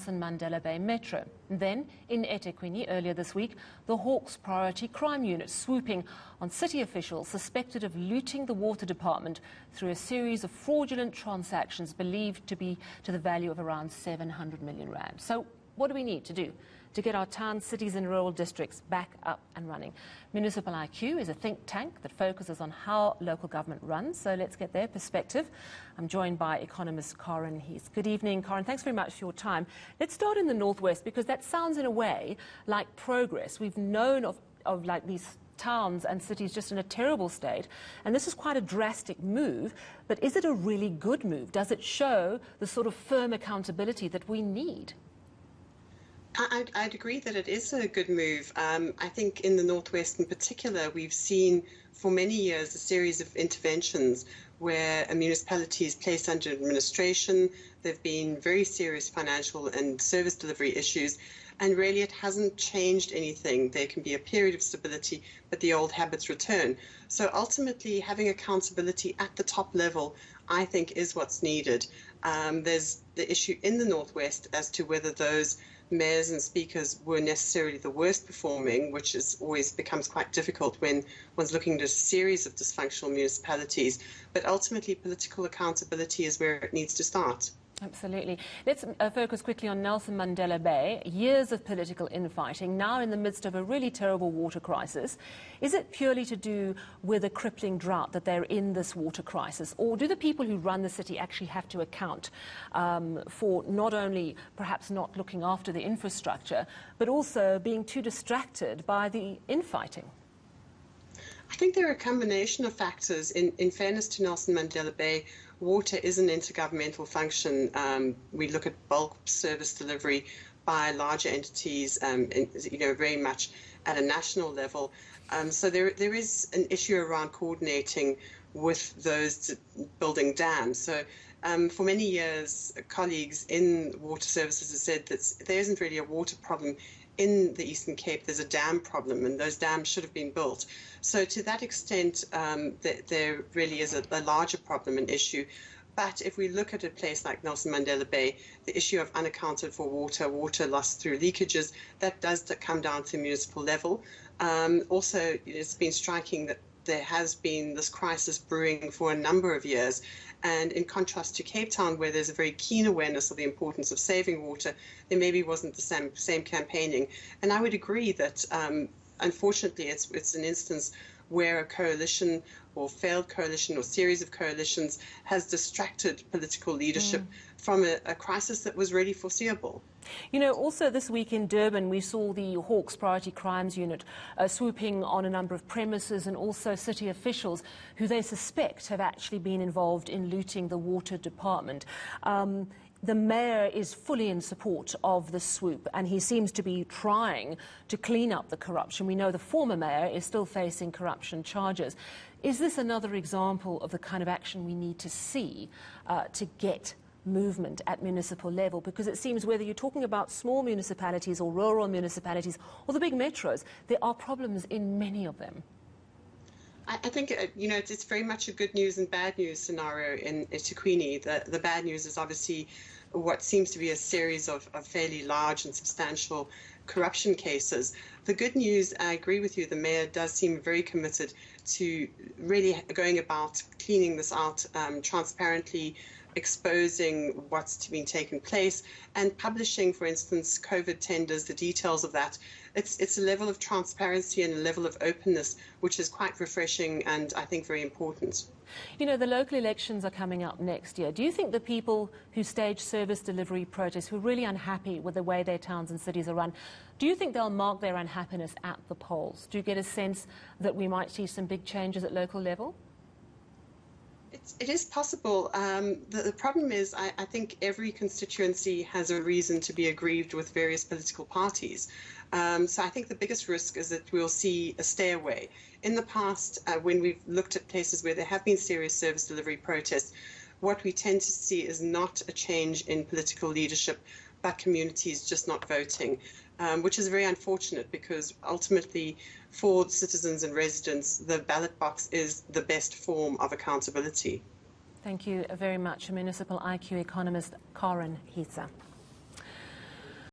Nelson Mandela Bay Metro. Then, in eThekwini earlier this week, the Hawks Priority Crime Unit swooping on city officials suspected of looting the water department through a series of fraudulent transactions believed to be to the value of around 700 million rand. So what do we need to do to get our towns, cities and rural districts back up and running? Municipal IQ is a think tank that focuses on how local government runs, so let's get their perspective. I'm joined by economist Karoo. Good evening, Karoo. Thanks very much for your time. Let's start in the northwest, because that sounds in a way like progress. We've known of like these towns and cities just in a terrible state, and this is quite a drastic move, but is it a really good move? Does it show the sort of firm accountability that we need? I'd agree that it is a good move. I think in the Northwest in particular, we've seen for many years a series of interventions where a municipality is placed under administration. There have been very serious financial and service delivery issues, and really it hasn't changed anything. There can be a period of stability, but the old habits return. So ultimately, having accountability at the top level, I think, is what's needed. There's the issue in the Northwest as to whether those mayors and speakers were necessarily the worst performing, which is always becomes quite difficult when one's looking at a series of dysfunctional municipalities. But ultimately, political accountability is where it needs to start. Absolutely. Let's focus quickly on Nelson Mandela Bay. Years of political infighting, now in the midst of a really terrible water crisis. Is it purely to do with a crippling drought that they're in this water crisis? Or do the people who run the city actually have to account for not only perhaps not looking after the infrastructure, but also being too distracted by the infighting? I think there are a combination of factors. In fairness to Nelson Mandela Bay, water is an intergovernmental function. We look at bulk service delivery by larger entities, very much at a national level. So there is an issue around coordinating with those building dams. So for many years, colleagues in water services have said that there isn't really a water problem in the Eastern Cape. There's a dam problem, and those dams should have been built. So to that extent, there really is a larger problem and issue. But if we look at a place like Nelson Mandela Bay, the issue of unaccounted for water lost through leakages, that does come down to the municipal level. Also, it's been striking that there has been this crisis brewing for a number of years. And in contrast to Cape Town, where there's a very keen awareness of the importance of saving water, there maybe wasn't the same campaigning. And I would agree that, unfortunately, it's an instance where a coalition or failed coalition or series of coalitions has distracted political leadership from a crisis that was really foreseeable. You know, also this week in Durban, we saw the Hawks Priority Crimes Unit swooping on a number of premises, and also city officials who they suspect have actually been involved in looting the water department. The mayor is fully in support of the swoop, and he seems to be trying to clean up the corruption. We know the former mayor is still facing corruption charges. Is this another example of the kind of action we need to see to get movement at municipal level? Because it seems whether you're talking about small municipalities or rural municipalities or the big metros, there are problems in many of them. I think, it's very much a good news and bad news scenario in eThekwini. The bad news is obviously what seems to be a series of fairly large and substantial corruption cases. The good news, I agree with you, the mayor does seem very committed to really going about cleaning this out transparently, exposing what's been taken place and publishing, for instance, COVID tenders, the details of that. It's a level of transparency and a level of openness which is quite refreshing and I think very important. You know, the local elections are coming up next year. Do you think the people who stage service delivery protests, who are really unhappy with the way their towns and cities are run, do you think they'll mark their unhappiness at the polls? Do you get a sense that we might see some big changes at local level? It is possible. The problem is I think every constituency has a reason to be aggrieved with various political parties. So I think the biggest risk is that we'll see a stay away. In the past, when we've looked at places where there have been serious service delivery protests, what we tend to see is not a change in political leadership, but communities just not voting, which is very unfortunate because ultimately for citizens and residents, the ballot box is the best form of accountability. Thank you very much, Municipal IQ economist Karoo.